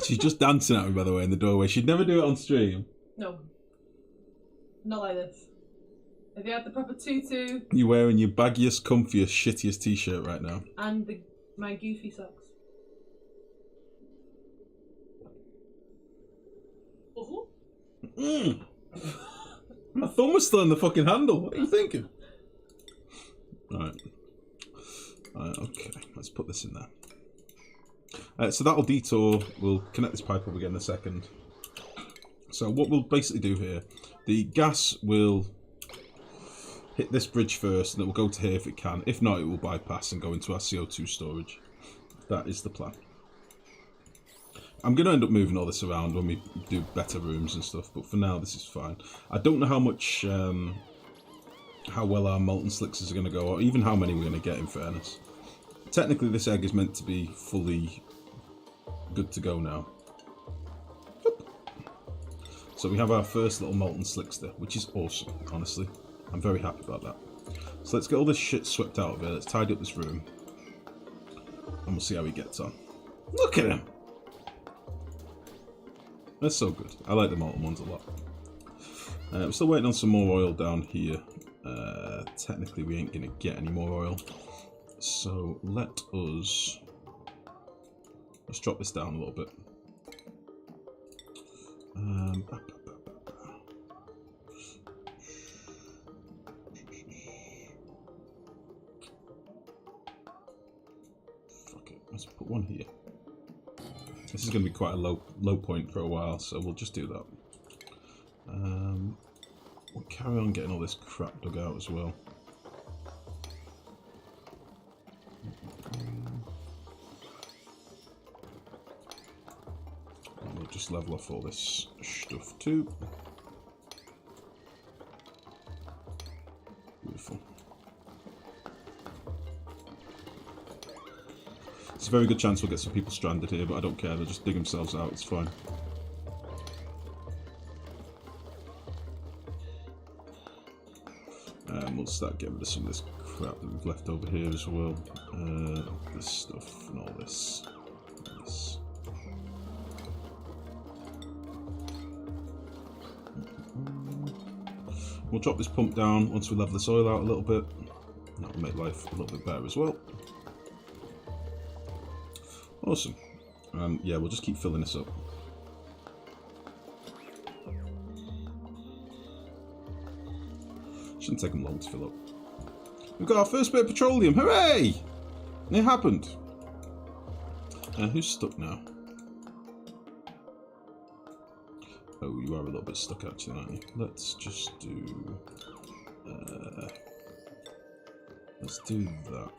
She's just dancing at me, by the way, in the doorway. She'd never do it on stream. No. Not like this. If you had the proper tutu... You're wearing your baggiest, comfiest, shittiest t-shirt right now. And my goofy socks. My thumb was still in the fucking handle. What are you thinking? Alright. Okay, let's put this in there. So that'll detour. We'll connect this pipe up again in a second. So what we'll basically do here, the gas will hit this bridge first and it will go to here if it can. If not, it will bypass and go into our CO2 storage. That is the plan. I'm going to end up moving all this around when we do better rooms and stuff, but for now this is fine. I don't know how much, how well our molten slicksters are going to go, or even how many we're going to get in fairness. Technically this egg is meant to be fully good to go now. So we have our first little molten slickster, which is awesome, honestly. I'm very happy about that. So let's get all this shit swept out of here, let's tidy up this room. And we'll see how he gets on. Look at him! That's so good. I like the molten ones a lot. We're still waiting on some more oil down here. Technically we ain't going to get any more oil. So let's drop this down a little bit. Fuck it, let's put one here. This is going to be quite a low point for a while, so we'll just do that. We'll carry on getting all this crap dug out as well. And we'll just level off all this stuff too. Beautiful. It's a very good chance we'll get some people stranded here, but I don't care, they'll just dig themselves out, it's fine. And we'll start getting rid of some of this crap that we've left over here as well. This stuff and all this. We'll drop this pump down once we level this oil out a little bit. That'll make life a little bit better as well. Awesome. Yeah, we'll just keep filling this up. Shouldn't take them long to fill up. We've got our first bit of petroleum. Hooray! It happened. Who's stuck now? Oh, you are a little bit stuck actually, aren't you? Let's just do... let's do that.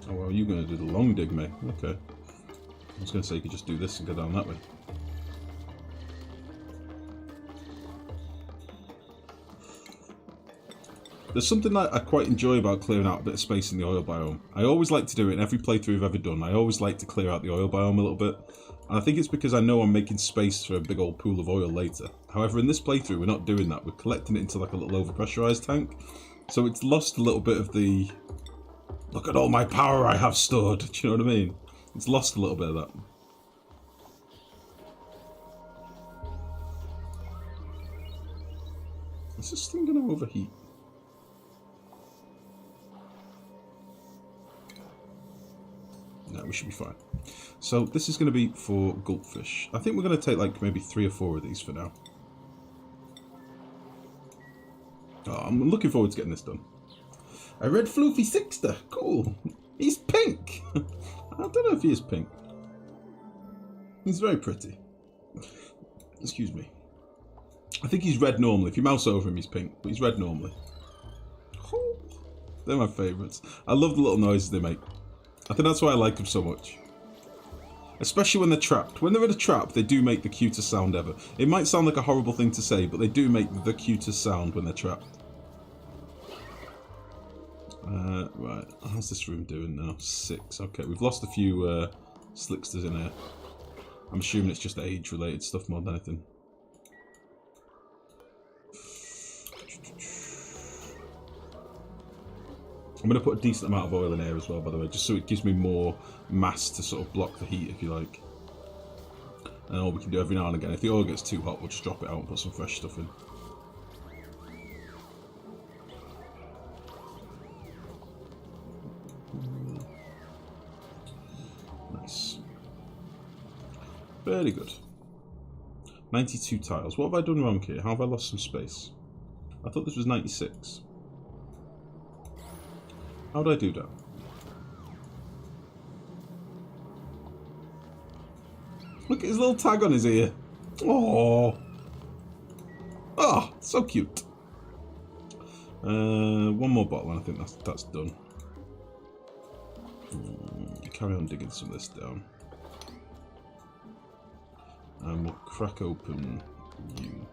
Oh, well, you're going to do the long dig, mate. Okay. I was going to say you could just do this and go down that way. There's something that I quite enjoy about clearing out a bit of space in the oil biome. I always like to do it in every playthrough I've ever done. I always like to clear out the oil biome a little bit. And I think it's because I know I'm making space for a big old pool of oil later. However, in this playthrough, we're not doing that. We're collecting it into like a little overpressurized tank. So it's lost a little bit of the... Look at all my power I have stored. Do you know what I mean? It's lost a little bit of that. Is this thing going to overheat? No, we should be fine. So this is going to be for gulp fish. I think we're going to take like maybe 3 or 4 of these for now. Oh, I'm looking forward to getting this done. A red floofy slickster. Cool. He's pink. I don't know if he is pink. He's very pretty. Excuse me. I think he's red normally. If you mouse over him, he's pink, but he's red normally. Oh, they're my favourites. I love the little noises they make. I think that's why I like them so much. Especially when they're trapped. When they're in a trap, they do make the cutest sound ever. It might sound like a horrible thing to say, but they do make the cutest sound when they're trapped. Right, how's this room doing now? 6. Okay, we've lost a few slicksters in here. I'm assuming it's just age-related stuff more than anything. I'm going to put a decent amount of oil in here as well, by the way, just so it gives me more mass to sort of block the heat, if you like. And all we can do every now and again, if the oil gets too hot, we'll just drop it out and put some fresh stuff in. Nice. Very good. 92 tiles. What have I done wrong here? How have I lost some space? I thought this was 96. How did I do that? Look at his little tag on his ear. Oh, oh, so cute. One more bottle, and I think that's done. Carry on digging some of this down, and we'll crack open you.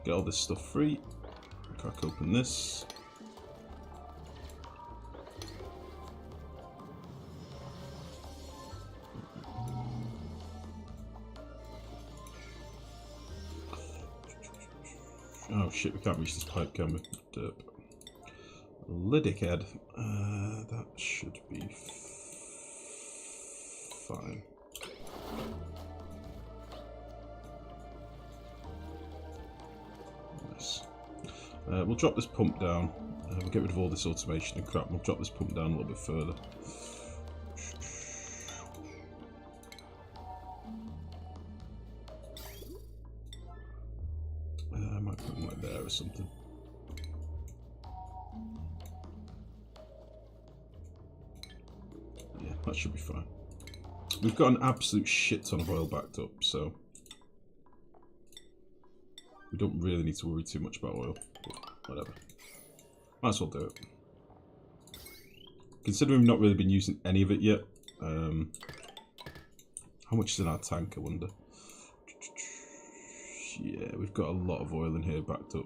Get all this stuff free. Crack open this. Oh shit, we can't reach this pipe, can we? Derp. Lidickhead. That should be fine. Nice. We'll drop this pump down. We'll get rid of all this automation and crap. We'll drop this pump down a little bit further. I might put them like there or something. Yeah, that should be fine. We've got an absolute shit ton of oil backed up, so we don't really need to worry too much about oil. But whatever. Might as well do it. Considering we've not really been using any of it yet. How much is in our tank, I wonder? Yeah, we've got a lot of oil in here backed up.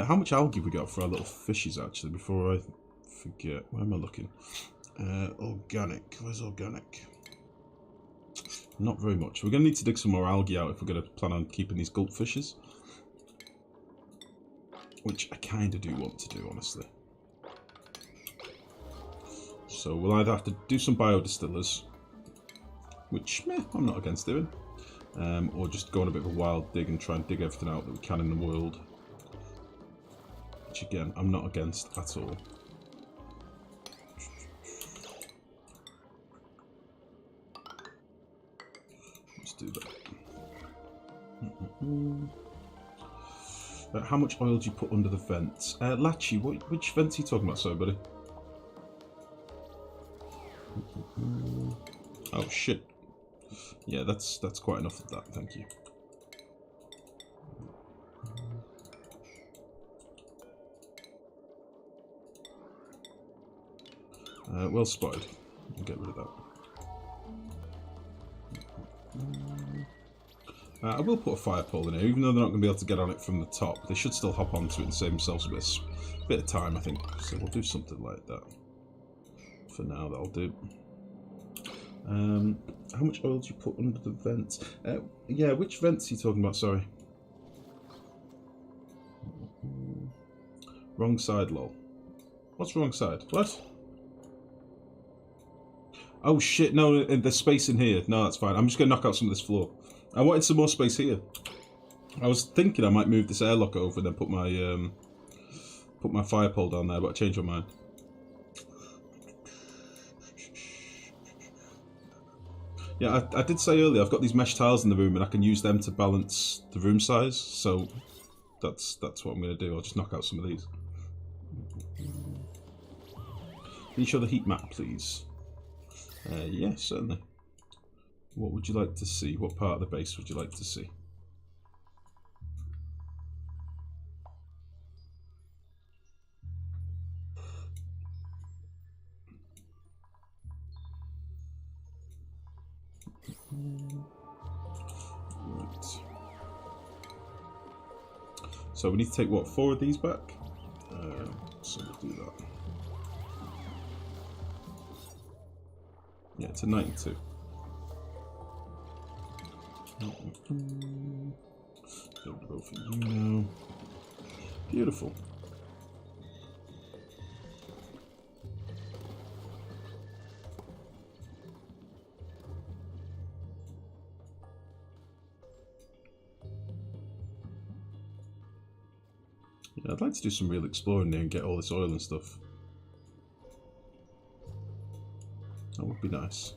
How much algae have we got for our little fishes, actually, before I forget? Where am I looking? Organic. Where's organic? Not very much. We're going to need to dig some more algae out if we're going to plan on keeping these GULP fishes. Which I kind of do want to do, honestly. So we'll either have to do some biodistillers, which I'm not against doing, or just go on a bit of a wild dig and try and dig everything out that we can in the world, which again I'm not against at all. Let's do that. How much oil do you put under the vents? Latchy, which vents are you talking about? Sorry, buddy. Oh shit. Yeah, that's quite enough of that, thank you. Well spotted. I'll get rid of that. I will put a fire pole in here, even though they're not going to be able to get on it from the top. They should still hop onto it and save themselves a bit of time, I think. So we'll do something like that. For now, that'll do. How much oil do you put under the vents? Yeah, which vents are you talking about? Sorry. Wrong side, lol. What's wrong side? What? Oh shit, no, there's space in here. No, that's fine. I'm just going to knock out some of this floor. I wanted some more space here. I was thinking I might move this airlock over and then put my fire pole down there, but I changed my mind. Yeah, I did say earlier, I've got these mesh tiles in the room and I can use them to balance the room size, so that's what I'm going to do. I'll just knock out some of these. Can you show the heat map, please? Yeah, certainly. What would you like to see? What part of the base would you like to see? Right. So we need to take, what, 4 of these back? So we'll do that. Yeah, to 92. Get rid of grow for you now. Beautiful. Yeah, I'd like to do some real exploring there and get all this oil and stuff. That would be nice.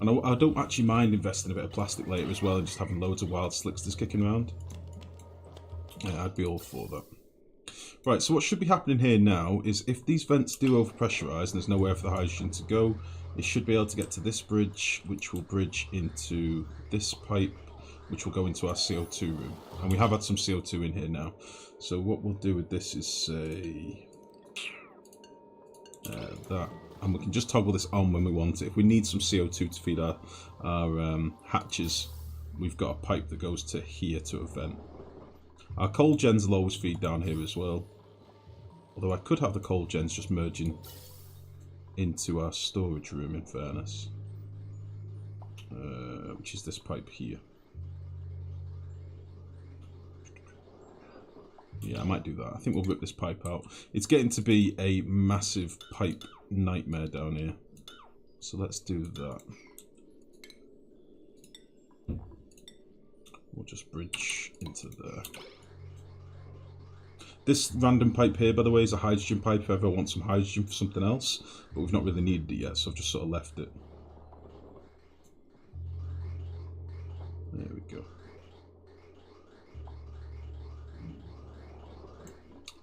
And I don't actually mind investing a bit of plastic later as well and just having loads of wild slicksters kicking around. Yeah, I'd be all for that. Right, so what should be happening here now is if these vents do overpressurize and there's nowhere for the hydrogen to go, it should be able to get to this bridge, which will bridge into this pipe, which will go into our CO2 room. And we have had some CO2 in here now. So what we'll do with this is say that. And we can just toggle this on when we want it. If we need some CO2 to feed our hatches, we've got a pipe that goes to here to a vent. Our coal gens will always feed down here as well. Although I could have the coal gens just merging into our storage room in fairness. Which is this pipe here. Yeah, I might do that. I think we'll rip this pipe out. It's getting to be a massive pipe nightmare down here. So let's do that. We'll just bridge into there. This random pipe here, by the way, is a hydrogen pipe if ever wants some hydrogen for something else. But we've not really needed it yet, so I've just sort of left it. There we go.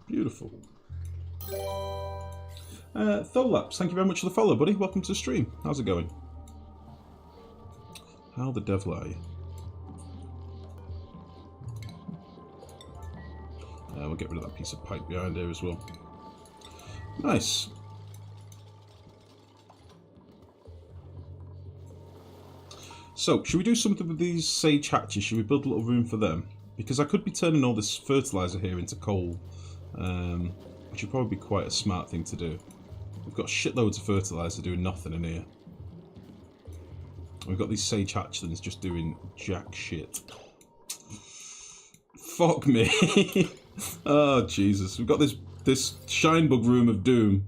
Beautiful. Tholaps, thank you very much for the follow, buddy. Welcome to the stream. How's it going? How the devil are you? We'll get rid of that piece of pipe behind here as well. Nice. So, should we do something with these sage hatches? Should we build a little room for them? Because I could be turning all this fertilizer here into coal. Which would probably be quite a smart thing to do. We've got shitloads of fertilizer doing nothing in here. We've got these sage hatchlings just doing jack shit. Fuck me. Oh Jesus, we've got this Shinebug room of doom.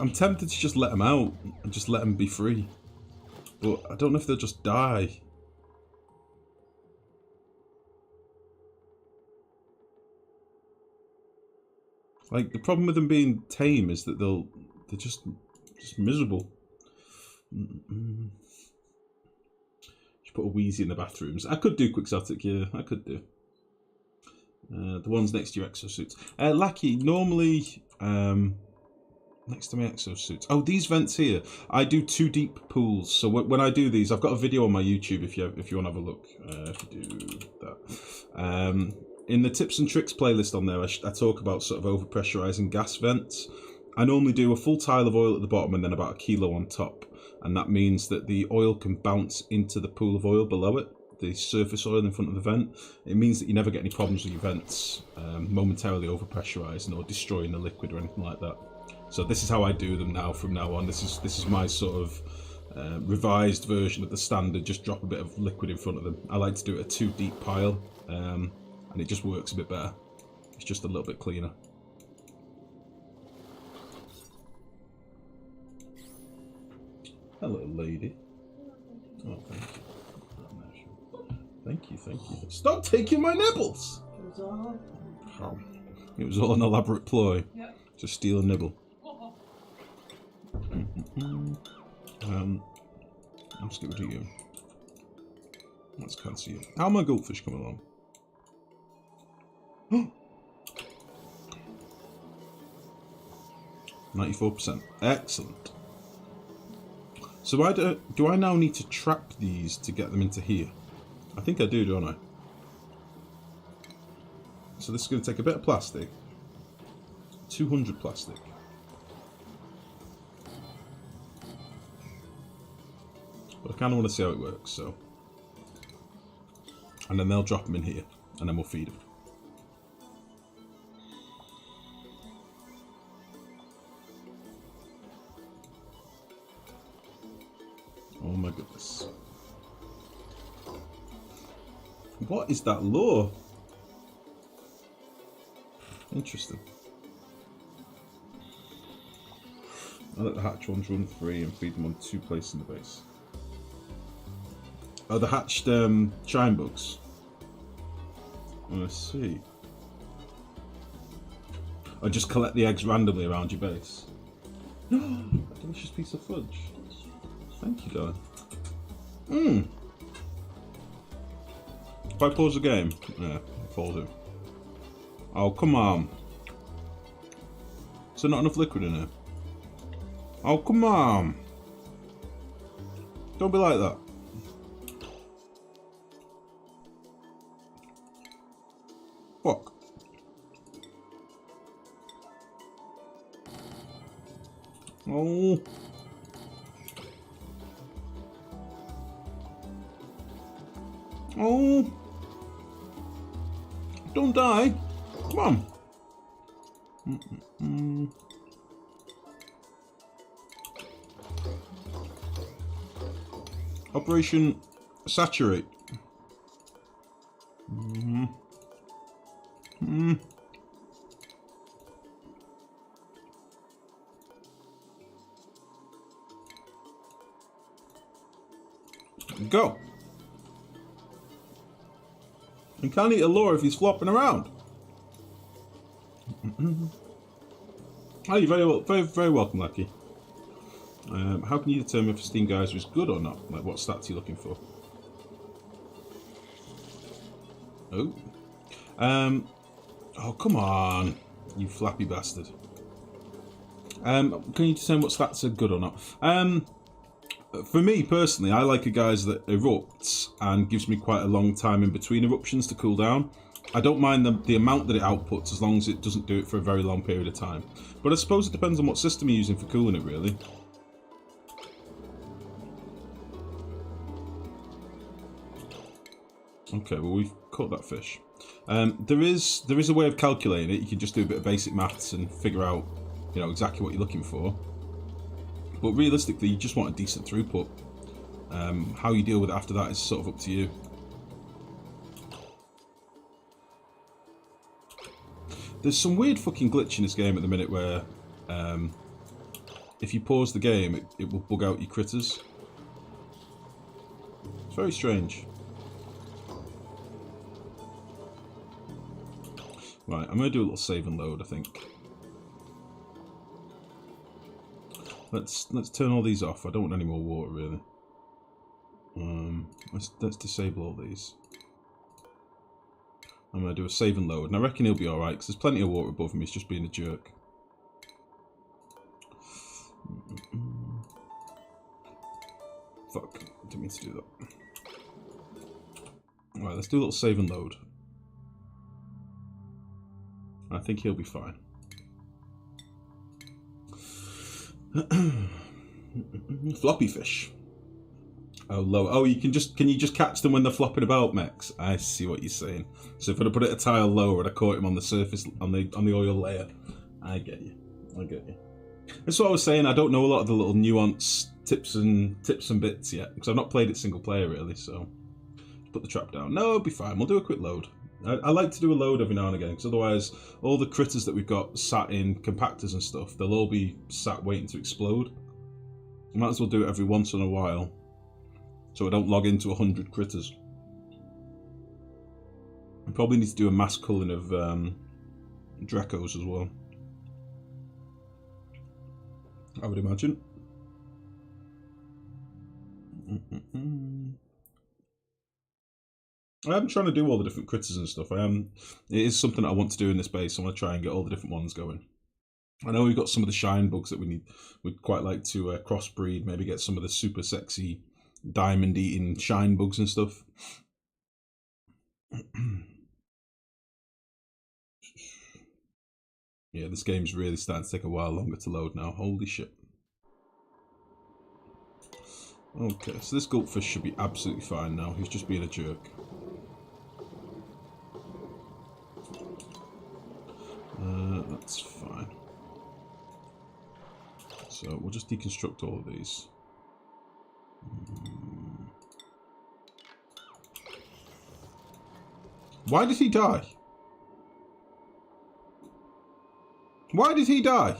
I'm tempted to just let them out and just let them be free. But I don't know if they'll just die. Like, the problem with them being tame is that they're just miserable. Just put a Wheezy in the bathrooms. I could do Quixotic, yeah, I could do. The ones next to your exosuits. Lackey, normally next to my exosuits. Oh, these vents here. I do 2 deep pools. So when I do these, I've got a video on my YouTube if you want to have a look. If you do that. In the tips and tricks playlist on there, I talk about sort of overpressurizing gas vents. I normally do a full tile of oil at the bottom and then about 1 kilo on top. And that means that the oil can bounce into the pool of oil below it, the surface oil in front of the vent. It means that you never get any problems with your vents momentarily overpressurizing or destroying the liquid or anything like that. So this is how I do them now from now on. This is my sort of revised version of the standard. Just drop a bit of liquid in front of them. I like to do it a 2 deep pile. And it just works a bit better. It's just a little bit cleaner. Hello, lady. Oh, thank you. Thank you, thank you. Stop taking my nibbles! Oh, it was all an elaborate ploy. Yep. To steal a nibble. Let's get rid of you. Let's cancel you. How are my goldfish coming along? 94%. Excellent. So do I now need to trap these to get them into here? I think I do, don't I? So this is going to take a bit of plastic. 200 plastic. But I kind of want to see how it works, so. And then they'll drop them in here, and then we'll feed them. Oh my goodness. What is that lure? Interesting. I let the hatched ones run free and feed them on 2 places in the base. Oh, the hatched shine bugs. I see. Or just collect the eggs randomly around your base. A delicious piece of fudge. Thank you, darling. Mmm. If I pause the game, yeah, it falls in. Oh, come on. Is there not enough liquid in here? Oh, come on. Don't be like that. Fuck. Oh. Oh. Don't die. Come on. Operation Saturate. Go. You can't eat a lure if he's flopping around. Oh, you're very welcome, Lucky. How can you determine if a steam geyser is good or not? Like, what stats are you looking for? Oh. Oh, come on, you flappy bastard. Can you determine what stats are good or not? For me personally, I like a geyser that erupts and gives me quite a long time in between eruptions to cool down. I don't mind the amount that it outputs as long as it doesn't do it for a very long period of time. But I suppose it depends on what system you're using for cooling it, really. Okay, well, we've caught that fish. There is a way of calculating it. You can just do a bit of basic maths and figure out, you know, exactly what you're looking for. But realistically, you just want a decent throughput. How you deal with it after that is sort of up to you. There's some weird fucking glitch in this game at the minute where if you pause the game, it will bug out your critters. It's very strange. Right, I'm going to do a little save and load, I think. Let's turn all these off. I don't want any more water, really. Let's disable all these. I'm going to do a save and load, and I reckon he'll be alright, because there's plenty of water above him. He's just being a jerk. Fuck, didn't mean to do that. Right, let's do a little save and load. I think he'll be fine. Floppy fish. Oh, low. Oh, can you just catch them when they're flopping about, Mex? I see what you're saying. So if I put it a tile lower and I caught him on the surface, on the oil layer, I get you. I get you. That's what I was saying. I don't know a lot of the little nuance tips and bits yet because I've not played it single player really. So put the trap down. No, it'll be fine. We'll do a quick load. I like to do a load every now and again because otherwise all the critters that we've got sat in compactors and stuff, they'll all be sat waiting to explode. Might as well do it every once in a while so I don't log into 100 critters. I probably need to do a mass culling of Drecos as well, I would imagine. I am trying to do all the different critters and stuff. It is something that I want to do in this base. I want to try and get all the different ones going. I know we've got some of the shine bugs that we'd quite like to crossbreed, maybe get some of the super sexy diamond eating shine bugs and stuff. Yeah, this game's really starting to take a while longer to load now. Holy shit. Okay, so this gulp fish should be absolutely fine now. He's just being a jerk. That's fine. So we'll just deconstruct all of these. Why did he die? Why did he die?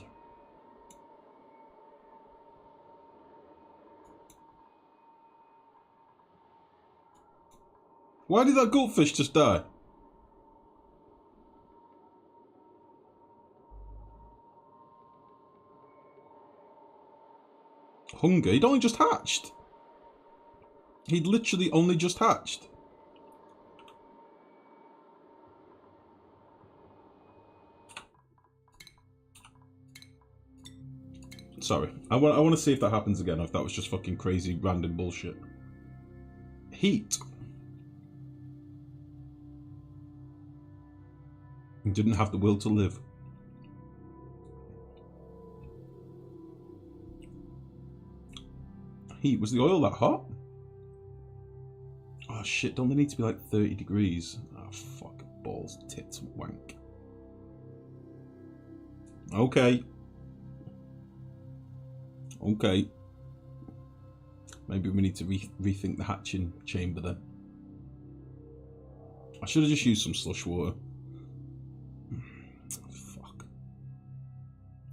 Why did that goldfish just die? Hunger? He'd only just hatched. He'd literally only just hatched. Sorry. I want to see if that happens again, or if that was just fucking crazy random bullshit. Heat. He didn't have the will to live. Heat. Was the oil that hot? Oh shit, don't they need to be like 30 degrees? Oh fuck. Balls, tits, wank. Okay. Okay. Maybe we need to rethink the hatching chamber then. I should have just used some slush water. Fuck.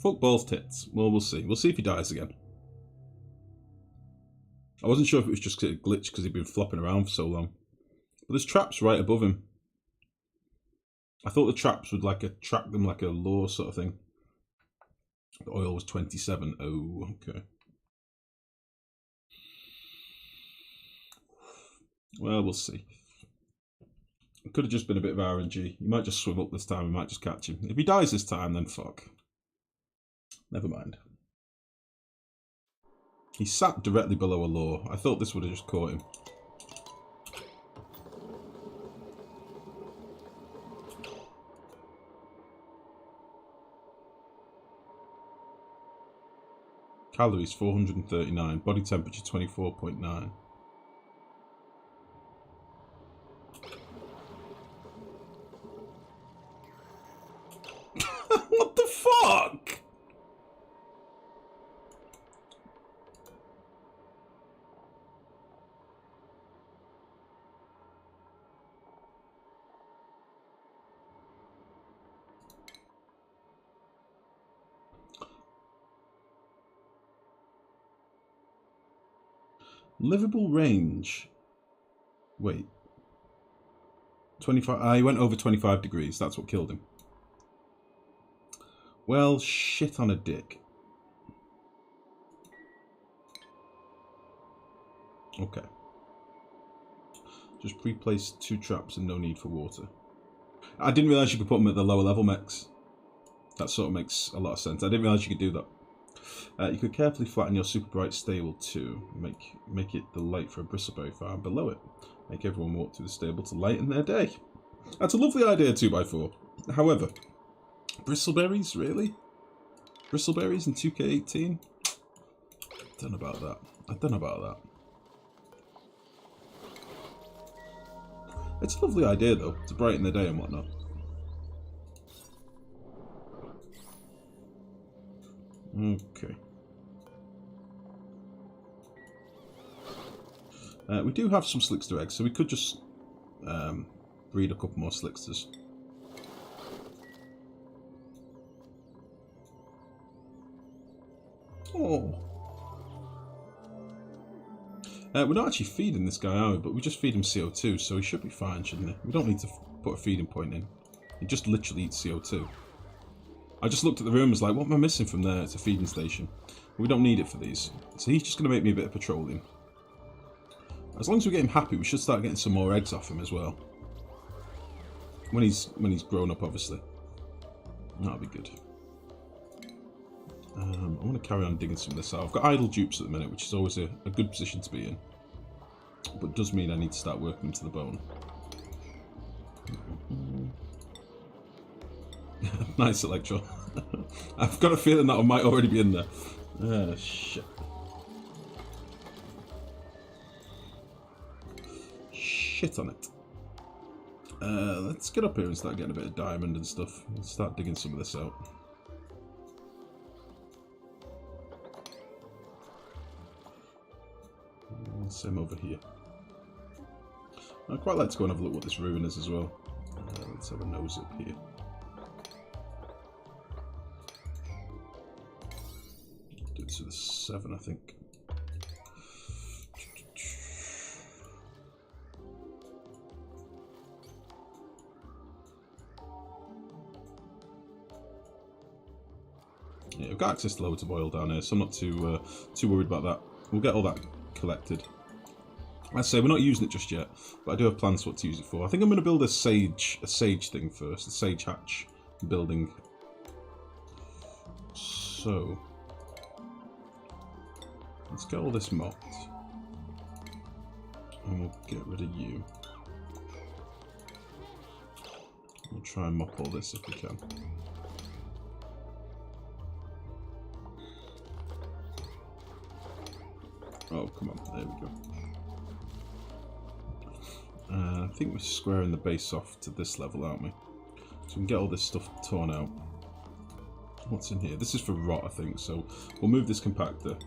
Fuck balls, tits. Well, we'll see. We'll see if he dies again. I wasn't sure if it was just a glitch because he'd been flopping around for so long. But there's traps right above him. I thought the traps would like attract them like a lure sort of thing. The oil was 27. Oh, okay. Well, we'll see. It could have just been a bit of RNG. He might just swim up this time. We might just catch him. If he dies this time, then fuck. Never mind. He sat directly below a lure. I thought this would have just caught him. Calories 439. Body temperature 24.9. What the fuck? Livable range. Wait. 25. He went over 25 degrees. That's what killed him. Well, shit on a dick. Okay. Just pre-place 2 traps and no need for water. I didn't realise you could put them at the lower level mechs. That sort of makes a lot of sense. I didn't realise you could do that. You could carefully flatten your super bright stable too. Make it the light for a bristleberry farm below it. Make everyone walk through the stable to lighten their day. That's a lovely idea, 2x4. However, bristleberries, really? Bristleberries in 2K18? I don't know about that. I don't know about that. It's a lovely idea though, to brighten the day and whatnot. Okay. We do have some slickster eggs, so we could just breed a couple more slicksters. Oh. We're not actually feeding this guy, are we? But we just feed him CO2, so he should be fine, shouldn't he? We don't need to put a feeding point in. He just literally eats CO2. I just looked at the room and was like, what am I missing from there? It's a feeding station. We don't need it for these. So he's just going to make me a bit of petroleum. As long as we get him happy, we should start getting some more eggs off him as well. When he's grown up, obviously. That'll be good. I want to carry on digging some of this out. I've got idle dupes at the minute, which is always a good position to be in. But does mean I need to start working them to the bone. Nice, Electro. I've got a feeling that one might already be in there. Ah, shit. Shit on it. Let's get up here and start getting a bit of diamond and stuff. Let's start digging some of this out. Same over here. I'd quite like to go and have a look what this ruin is as well. Let's have a nose up here. Do it to the 7, I think. Yeah, we've got access to loads of oil down here, so I'm not too worried about that. We'll get all that collected. I say we're not using it just yet, but I do have plans for what to use it for. I think I'm going to build a sage thing first, a sage hatch building. So let's get all this mopped, and we'll get rid of you. We'll try and mop all this if we can. Oh, come on, there we go. I think we're squaring the base off to this level, aren't we? So we can get all this stuff torn out. What's in here? This is for rot, I think, so we'll move this compactor.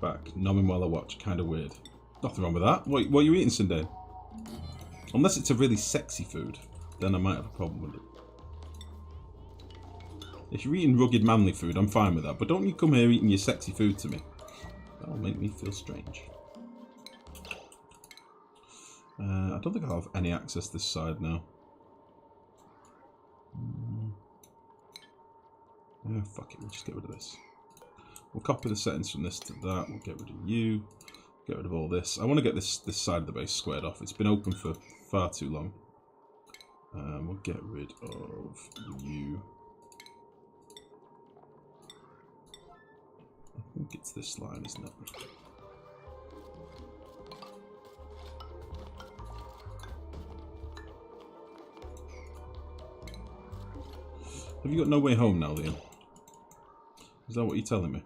Back. Nomming while I watch. Kind of weird. Nothing wrong with that. What are you eating, Sunday? Unless it's a really sexy food, then I might have a problem with it. If you're eating rugged manly food, I'm fine with that. But don't you come here eating your sexy food to me. That'll make me feel strange. I don't think I'll have any access this side now. Yeah, fuck it, we'll just get rid of this. We'll copy the settings from this to that. We'll get rid of you. Get rid of all this. I want to get this side of the base squared off. It's been open for far too long. We'll get rid of you. I think it's this line, isn't it? Have you got no way home now, Liam? Is that what you're telling me?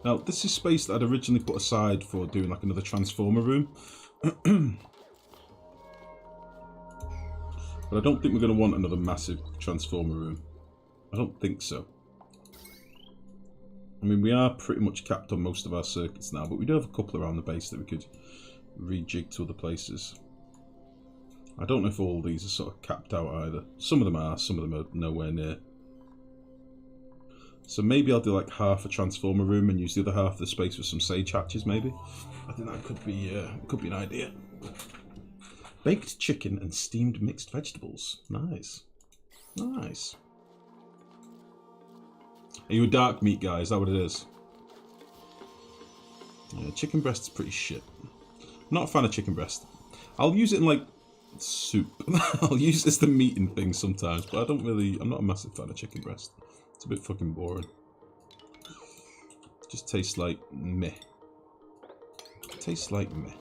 Now, this is space that I'd originally put aside for doing like another transformer room. But I don't think we're going to want another massive transformer room. I don't think so. I mean, we are pretty much capped on most of our circuits now, but we do have a couple around the base that we could rejig to other places. I don't know if all these are sort of capped out either. Some of them are, some of them are nowhere near. So maybe I'll do like half a transformer room and use the other half of the space for some sage hatches, maybe. I think that could be an idea. Baked chicken and steamed mixed vegetables. Nice. Nice. Are you a dark meat guy? Is that what it is? Yeah, chicken breast is pretty shit. I'm not a fan of chicken breast. I'll use it in like soup. I'll use it as the meat in things sometimes, but I'm not a massive fan of chicken breast. It's a bit fucking boring. It just tastes like meh. It tastes like meh.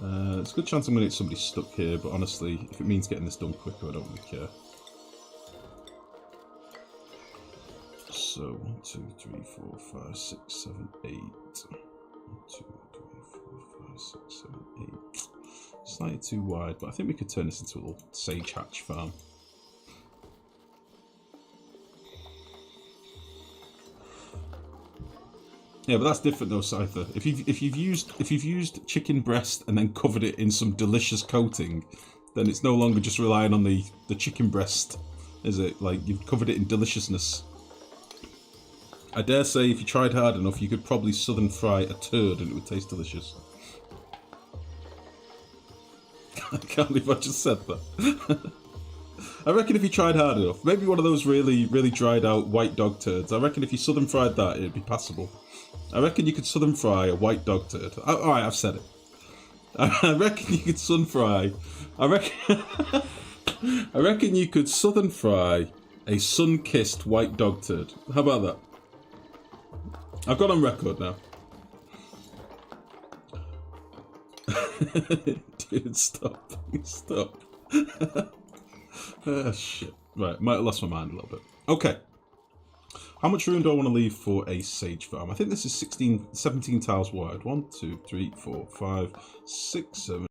There's a good chance I'm going to get somebody stuck here, but honestly, if it means getting this done quicker, I don't really care. So, 1, 2, 3, 4, 5, 6, 7, 8. 1, 2, 3, 4, 5, 6, 7, 8. Slightly too wide, but I think we could turn this into a little sage hatch farm. Yeah, but that's different though, Scyther. If you've used chicken breast and then covered it in some delicious coating, then it's no longer just relying on the chicken breast, is it? Like, you've covered it in deliciousness. I dare say if you tried hard enough, you could probably southern fry a turd and it would taste delicious. I can't believe I just said that. I reckon if you tried hard enough, maybe one of those really, really dried out white dog turds, I reckon if you southern fried that, it'd be passable. I reckon you could southern fry a white dog turd. Alright, I've said it. I reckon you could southern fry... I reckon you could southern fry a sun-kissed white dog turd. How about that? I've got on record now. Dude, stop. Stop. Ah, shit. Right, might have lost my mind a little bit. Okay. How much room do I want to leave for a sage farm? I think this is 17 tiles wide. 1, 2, 3, 4, 5, 6, 7,